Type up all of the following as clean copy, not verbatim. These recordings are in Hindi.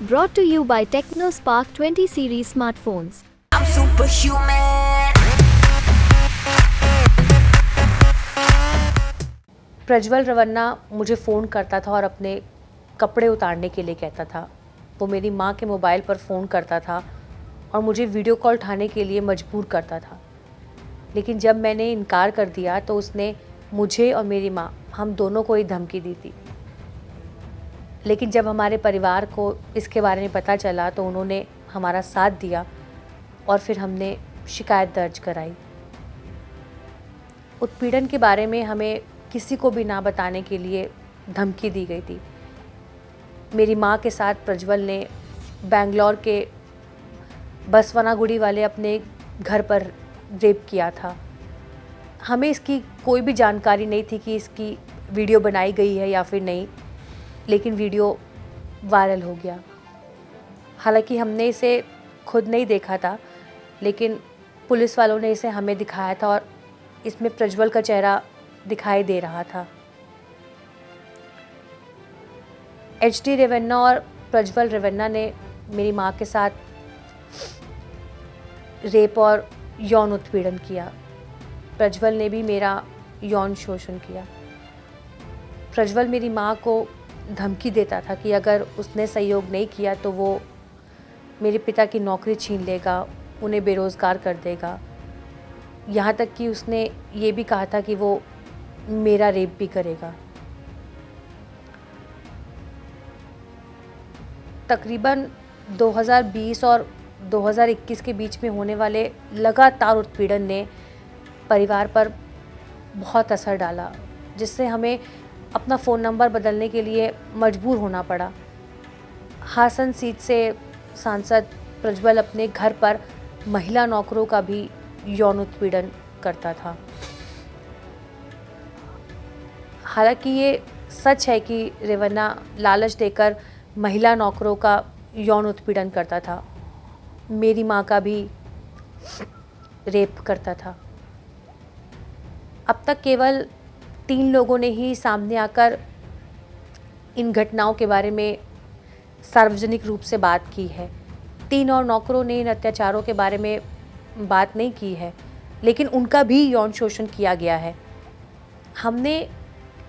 Brought to you by TechnoSpark 20 series smartphones. I'm superhuman. Prajwal Revanna मुझे फ़ोन करता था और अपने कपड़े उतारने के लिए कहता था। वो मेरी माँ के मोबाइल पर फ़ोन करता था और मुझे वीडियो कॉल उठाने के लिए मजबूर करता था। लेकिन जब मैंने इनकार कर दिया तो उसने मुझे और मेरी माँ हम दोनों को ही धमकी दी थी। लेकिन जब हमारे परिवार को इसके बारे में पता चला तो उन्होंने हमारा साथ दिया और फिर हमने शिकायत दर्ज कराई। उत्पीड़न के बारे में हमें किसी को भी ना बताने के लिए धमकी दी गई थी। मेरी माँ के साथ प्रज्वल ने बेंगलोर के बसवनागुड़ी वाले अपने घर पर रेप किया था। हमें इसकी कोई भी जानकारी नहीं थी कि इसकी वीडियो बनाई गई है या फिर नहीं, लेकिन वीडियो वायरल हो गया। हालांकि हमने इसे खुद नहीं देखा था, लेकिन पुलिस वालों ने इसे हमें दिखाया था और इसमें प्रज्वल का चेहरा दिखाई दे रहा था। HD रेवन्ना और प्रज्वल रेवन्ना ने मेरी माँ के साथ रेप और यौन उत्पीड़न किया। प्रज्वल ने भी मेरा यौन शोषण किया। प्रज्वल मेरी माँ को धमकी देता था कि अगर उसने सहयोग नहीं किया तो वो मेरे पिता की नौकरी छीन लेगा, उन्हें बेरोज़गार कर देगा। यहाँ तक कि उसने ये भी कहा था कि वो मेरा रेप भी करेगा। तकरीबन 2020 और 2021 के बीच में होने वाले लगातार उत्पीड़न ने परिवार पर बहुत असर डाला, जिससे हमें अपना फ़ोन नंबर बदलने के लिए मजबूर होना पड़ा। हासन सीट से सांसद प्रज्वल अपने घर पर महिला नौकरों का भी यौन उत्पीड़न करता था। हालांकि ये सच है कि रेवन्ना लालच देकर महिला नौकरों का यौन उत्पीड़न करता था। मेरी माँ का भी रेप करता था। अब तक केवल 3 लोगों ने ही सामने आकर इन घटनाओं के बारे में सार्वजनिक रूप से बात की है। 3 और नौकरों ने इन अत्याचारों के बारे में बात नहीं की है, लेकिन उनका भी यौन शोषण किया गया है। हमने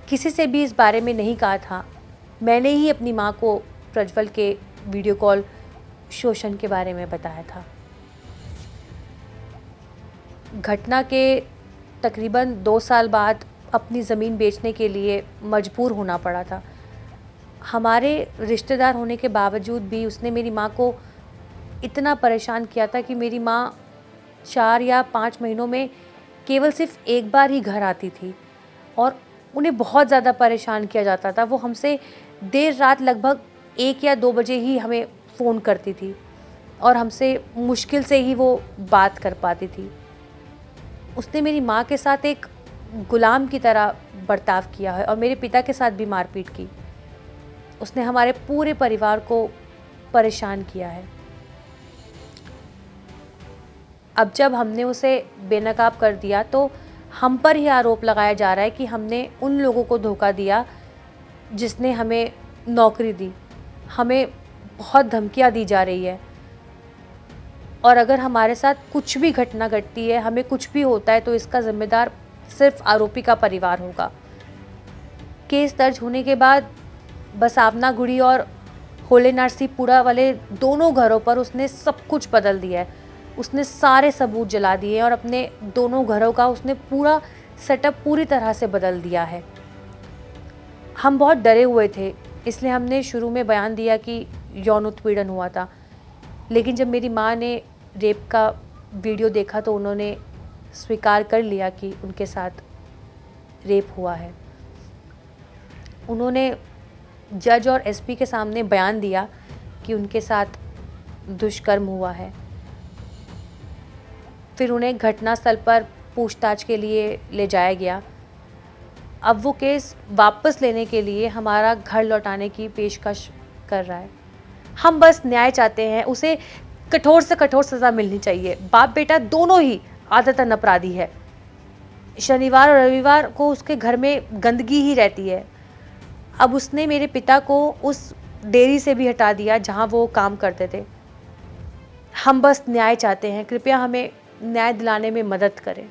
किसी से भी इस बारे में नहीं कहा था। मैंने ही अपनी माँ को प्रज्वल के वीडियो कॉल शोषण के बारे में बताया था। घटना के तकरीबन 2 साल बाद अपनी ज़मीन बेचने के लिए मजबूर होना पड़ा था। हमारे रिश्तेदार होने के बावजूद भी उसने मेरी माँ को इतना परेशान किया था कि मेरी माँ 4 या 5 महीनों में केवल सिर्फ एक बार ही घर आती थी और उन्हें बहुत ज़्यादा परेशान किया जाता था। वो हमसे देर रात लगभग 1 या 2 बजे ही हमें फ़ोन करती थी और हमसे मुश्किल से ही वो बात कर पाती थी। उसने मेरी माँ के साथ एक गुलाम की तरह बर्ताव किया है और मेरे पिता के साथ भी मारपीट की। उसने हमारे पूरे परिवार को परेशान किया है। अब जब हमने उसे बेनकाब कर दिया तो हम पर ही आरोप लगाया जा रहा है कि हमने उन लोगों को धोखा दिया जिसने हमें नौकरी दी। हमें बहुत धमकियां दी जा रही है और अगर हमारे साथ कुछ भी घटना घटती है, हमें कुछ भी होता है, तो इसका जिम्मेदार सिर्फ आरोपी का परिवार होगा। केस दर्ज होने के बाद बसावनागुड़ी और होलेनारसीपुरा वाले दोनों घरों पर उसने सब कुछ बदल दिया है। उसने सारे सबूत जला दिए और अपने दोनों घरों का उसने पूरा सेटअप पूरी तरह से बदल दिया है। हम बहुत डरे हुए थे, इसलिए हमने शुरू में बयान दिया कि यौन उत्पीड़न हुआ था। लेकिन जब मेरी माँ ने रेप का वीडियो देखा तो उन्होंने स्वीकार कर लिया कि उनके साथ रेप हुआ है। उन्होंने जज और SP के सामने बयान दिया कि उनके साथ दुष्कर्म हुआ है। फिर उन्हें घटनास्थल पर पूछताछ के लिए ले जाया गया। अब वो केस वापस लेने के लिए हमारा घर लौटाने की पेशकश कर रहा है। हम बस न्याय चाहते हैं। उसे कठोर से कठोर सज़ा मिलनी चाहिए। बाप बेटा दोनों ही आदतन अपराधी है। शनिवार और रविवार को उसके घर में गंदगी ही रहती है। अब उसने मेरे पिता को उस डेयरी से भी हटा दिया जहाँ वो काम करते थे। हम बस न्याय चाहते हैं, कृपया हमें न्याय दिलाने में मदद करें।